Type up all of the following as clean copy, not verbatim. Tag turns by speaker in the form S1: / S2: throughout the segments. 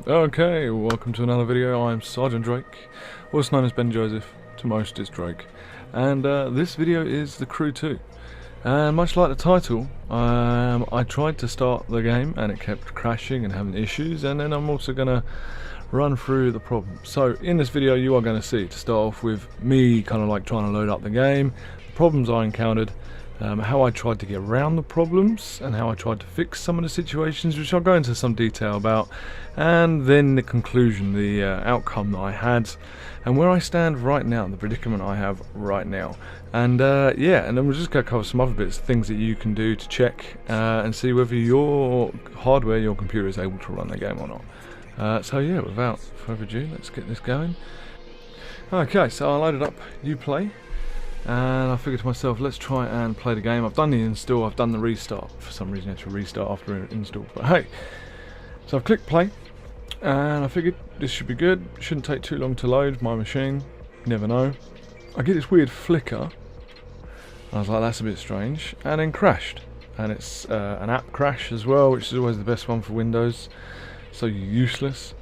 S1: Okay, welcome to another video. I'm Sgt Drayke, also known as Ben Joseph, to most is Drake. And this video is the Crew 2. And much like the title, I tried to start the game and it kept crashing and having issues, and then I'm also going to run through the problem. So in this video you are going to see, to start off with, me kind of like trying to load up the game, the problems I encountered, how I tried to get around the problems and how I tried to fix some of the situations, which I'll go into some detail about, and then the conclusion, the outcome that I had, and where I stand right now, the predicament I have right now. And yeah, and then we're just going to cover some other bits, things that you can do to check and see whether your hardware, your computer is able to run the game or not. So yeah, without further ado, let's get this going. Okay, so I loaded up Uplay. And I figured to myself, let's try and play the game. I've done the install, I've done the restart. For some reason I had to restart after install, but hey. So I've clicked play, and I figured this should be good. Shouldn't take too long to load my machine, never know. I get this weird flicker. I was like, that's a bit strange, and then crashed. And it's an app crash as well, which is always the best one for Windows. So useless.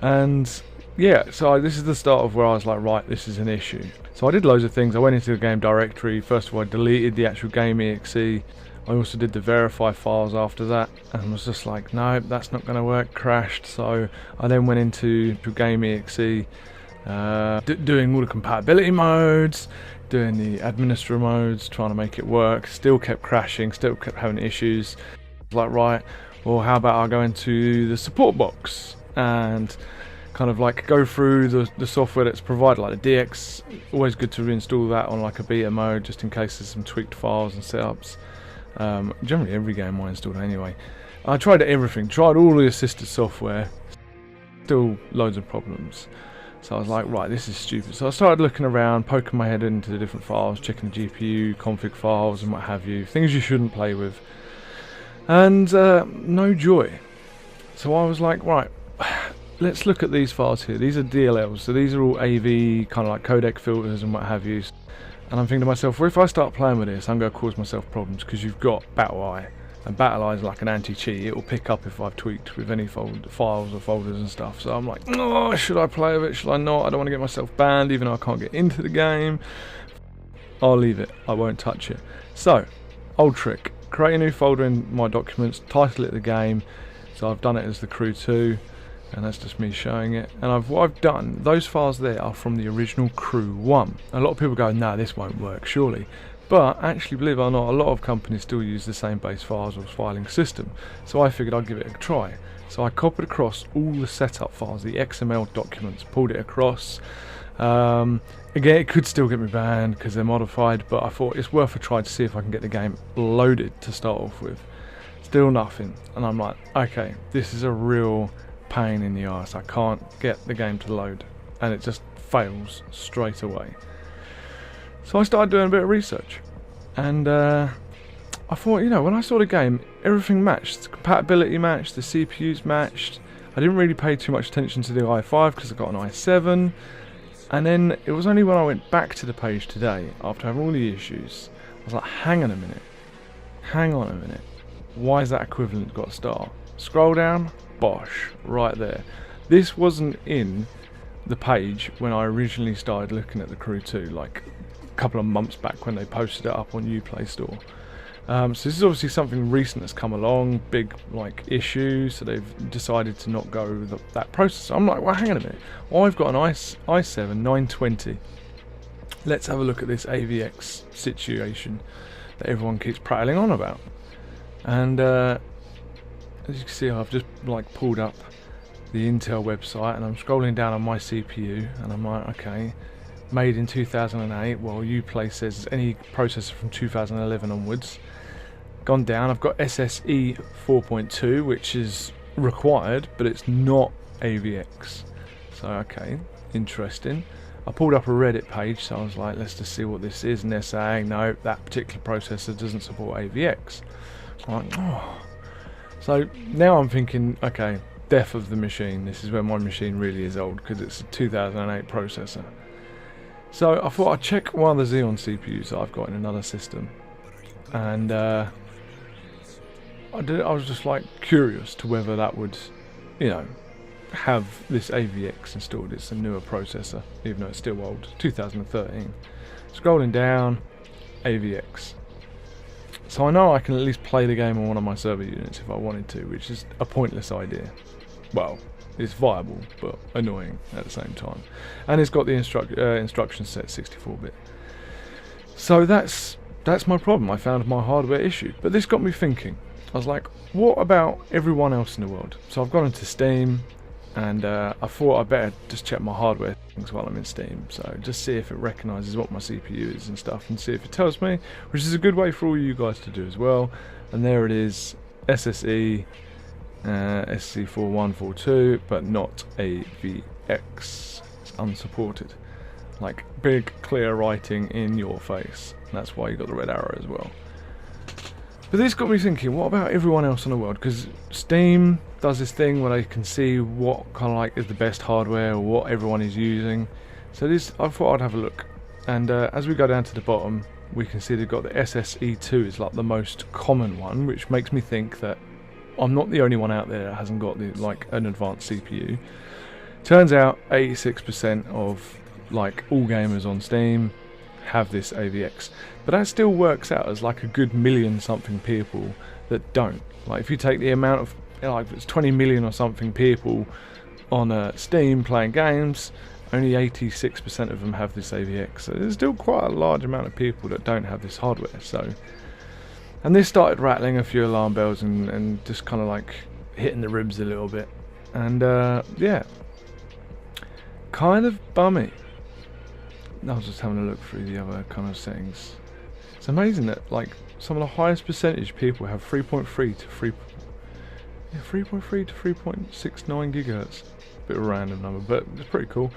S1: And yeah, so this is the start of where I was like, right, this is an issue. So I did loads of things. I went into the game directory. First of all, I deleted the actual game exe. I also did the verify files after that, and was just like, no, that's not going to work, crashed. So I then went into game exe, doing all the compatibility modes, doing the administrator modes, trying to make it work. Still kept crashing, still kept having issues. Like, right, well, how about I go into the support box and kind of like go through the software that's provided, like the DX. Always good to reinstall that on like a beta mode, just in case there's some tweaked files and setups. Generally every game I installed anyway. I tried everything, tried all the assisted software, still loads of problems. So I was like, right, this is stupid. So I started looking around, poking my head into the different files, checking the GPU, config files and what have you, things you shouldn't play with. And no joy. So I was like, right, let's look at these files here. These are DLLs, so these are all AV, kind of like codec filters and what have you. And I'm thinking to myself, well, if I start playing with this, I'm going to cause myself problems, because you've got BattleEye, and BattleEye is like an anti-cheat. It will pick up if I've tweaked with any files or folders and stuff. So I'm like, oh, should I play with it? Should I not? I don't want to get myself banned, even though I can't get into the game. I'll leave it. I won't touch it. So, old trick. Create a new folder in my documents, title it the game. So I've done it as the Crew 2. And that's just me showing it. And what I've done, those files there are from the original Crew 1. A lot of people go, nah, this won't work, surely. But actually, believe it or not, a lot of companies still use the same base files or filing system. So I figured I'd give it a try. So I copied across all the setup files, the XML documents, pulled it across. Again, it could still get me banned because they're modified, but I thought it's worth a try to see if I can get the game loaded to start off with. Still nothing. And I'm like, okay, this is a real pain in the arse. I can't get the game to load, and it just fails straight away. So I started doing a bit of research, and I thought, you know, when I saw the game, everything matched. The compatibility matched, the CPUs matched. I didn't really pay too much attention to the i5 because I got an i7, and then it was only when I went back to the page today, after having all the issues, I was like, hang on a minute, why is that equivalent got a star? Scroll down, bosh, right there. This wasn't in the page when I originally started looking at the Crew 2, like a couple of months back when they posted it up on Uplay Store. So this is obviously something recent that's come along, big like issue, so they've decided to not go that process. I'm like, well, hang on a minute. Well, I've got an i7 920. Let's have a look at this AVX situation that everyone keeps prattling on about. And as you can see, I've just like pulled up the Intel website, and I'm scrolling down on my CPU, and I'm like, okay, made in 2008. Well, Uplay says any processor from 2011 onwards. Gone down, I've got SSE 4.2, which is required, but it's not AVX. So okay, interesting. I pulled up a Reddit page, so I was like, let's just see what this is, and they're saying no, that particular processor doesn't support AVX. I'm like, oh. So now I'm thinking, okay, death of the machine. This is where my machine really is old, because it's a 2008 processor. So I thought I'd check one of the Xeon CPUs that I've got in another system, and I was just like curious to whether that would, you know, have this AVX installed. It's a newer processor, even though it's still old, 2013. Scrolling down, AVX. So I know I can at least play the game on one of my server units if I wanted to, which is a pointless idea. Well, it's viable, but annoying at the same time. And it's got the instruction set 64-bit. So that's my problem. I found my hardware issue. But this got me thinking. I was like, what about everyone else in the world? So I've gone into Steam, and I thought I'd better just check my hardware things while I'm in Steam. So just see if it recognises what my CPU is and stuff, and see if it tells me, which is a good way for all you guys to do as well. And there it is, SSE, SC4142, but not AVX. It's unsupported. Like, big clear writing in your face. That's why you got the red arrow as well. But this got me thinking, what about everyone else in the world? Because Steam does this thing where they can see what kind of like is the best hardware or what everyone is using. So this, I thought I'd have a look. And as we go down to the bottom, we can see they've got the SSE2 is like the most common one, which makes me think that I'm not the only one out there that hasn't got the, like, an advanced CPU. Turns out 86% of like all gamers on Steam have this AVX, but that still works out as like a good million something people that don't. Like, if you take the amount of, like, it's 20 million or something people on Steam playing games, only 86% of them have this AVX. So there's still quite a large amount of people that don't have this hardware. So, and this started rattling a few alarm bells and just kind of like hitting the ribs a little bit. And yeah, kind of bummy. I was just having a look through the other kind of settings. It's amazing that like some of the highest percentage people have 3.3 to 3.69 gigahertz. Bit of a random number, but it's pretty cool.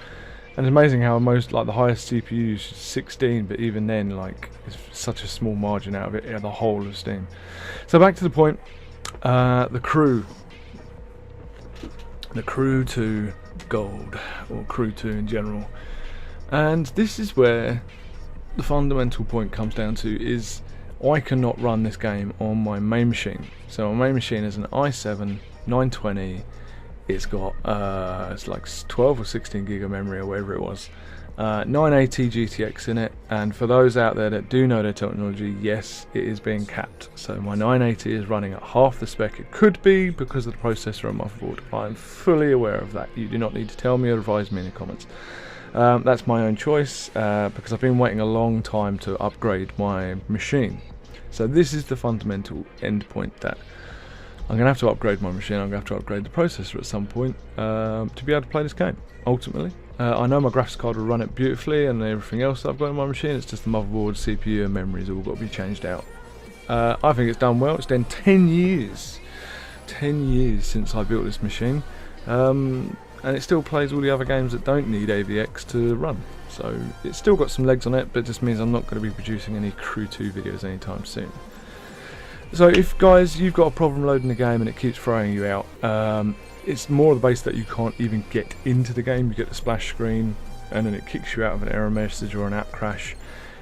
S1: And it's amazing how most, like, the highest CPU is 16, but even then, like, it's such a small margin out of it, the whole of Steam. So back to the point, the Crew 2 Gold, or Crew 2 in general. And this is where the fundamental point comes down to, is I cannot run this game on my main machine. So my main machine is an i7 920. It's got it's like 12 or 16 gig of memory or whatever it was. 980 GTX in it, and for those out there that do know their technology, yes, it is being capped. So my 980 is running at half the spec it could be because of the processor and motherboard. I'm fully aware of that. You do not need to tell me or advise me in the comments. That's my own choice because I've been waiting a long time to upgrade my machine. So this is the fundamental end point, that I'm going to have to upgrade my machine. I'm going to have to upgrade the processor at some point to be able to play this game, ultimately. I know my graphics card will run it beautifully and everything else that I've got in my machine. It's just the motherboard, CPU and memories all got to be changed out. I think it's done well. It's been 10 years since I built this machine. And it still plays all the other games that don't need AVX to run. So it's still got some legs on it, but it just means I'm not going to be producing any Crew 2 videos anytime soon. So if, guys, you've got a problem loading the game and it keeps throwing you out, it's more the base that you can't even get into the game. You get the splash screen and then it kicks you out of an error message or an app crash.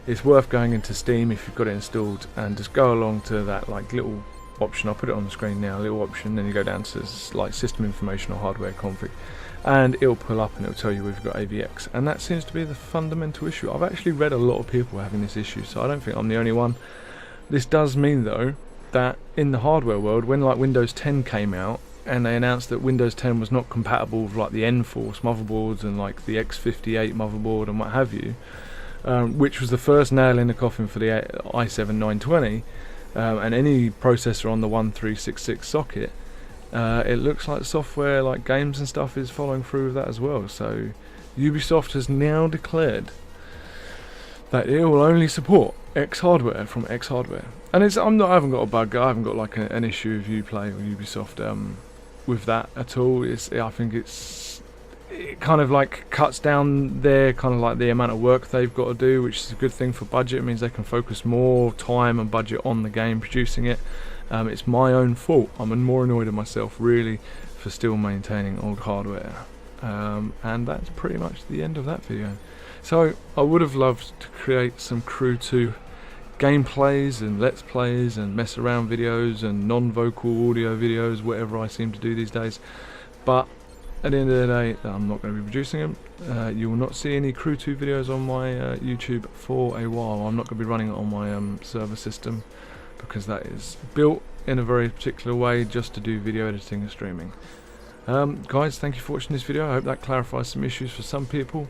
S1: It's worth going into Steam if you've got it installed and just go along to that like little option. I'll put it on the screen now, little option, then you go down to like system information or hardware config, and it'll pull up and it'll tell you we've got AVX, and that seems to be the fundamental issue. I've actually read a lot of people having this issue, so I don't think I'm the only one. This does mean though that in the hardware world, when like Windows 10 came out and they announced that Windows 10 was not compatible with like the N-Force motherboards and like the X58 motherboard and what have you, which was the first nail in the coffin for the i7 920, and any processor on the 1366 socket, it looks like software like games and stuff is following through with that as well. So Ubisoft has now declared that it will only support X hardware from X hardware, and I haven't got a bug. I haven't got like an issue with Uplay or Ubisoft with that at all. I think it kind of like cuts down their kind of like the amount of work they've got to do, which is a good thing for budget. It means they can focus more time and budget on the game producing it. It's my own fault. I'm more annoyed at myself really for still maintaining old hardware. And that's pretty much the end of that video. So I would have loved to create some Crew 2 gameplays and let's plays and mess around videos and non-vocal audio videos, whatever I seem to do these days, but at the end of the day, I'm not going to be producing them. You will not see any Crew 2 videos on my YouTube for a while. I'm not going to be running it on my server system, because that is built in a very particular way just to do video editing and streaming. Guys, thank you for watching this video. I hope that clarifies some issues for some people.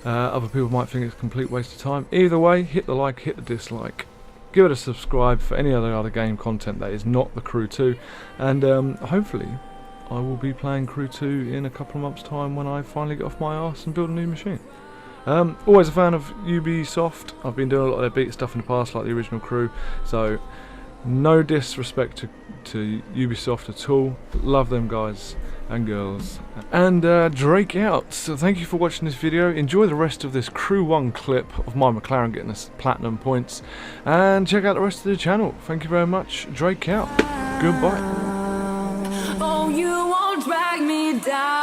S1: Other people might think it's a complete waste of time. Either way, hit the like, hit the dislike. Give it a subscribe for any other game content that is not the Crew 2. And hopefully I will be playing Crew 2 in a couple of months' time when I finally get off my arse and build a new machine. Always a fan of Ubisoft. I've been doing a lot of their beta stuff in the past, like the original Crew, so no disrespect to Ubisoft at all. Love them guys and girls. And Drake out. So thank you for watching this video. Enjoy the rest of this Crew 1 clip of my McLaren getting us platinum points, and check out the rest of the channel. Thank you very much. Drake out. Goodbye.
S2: Oh, you won't drag me down.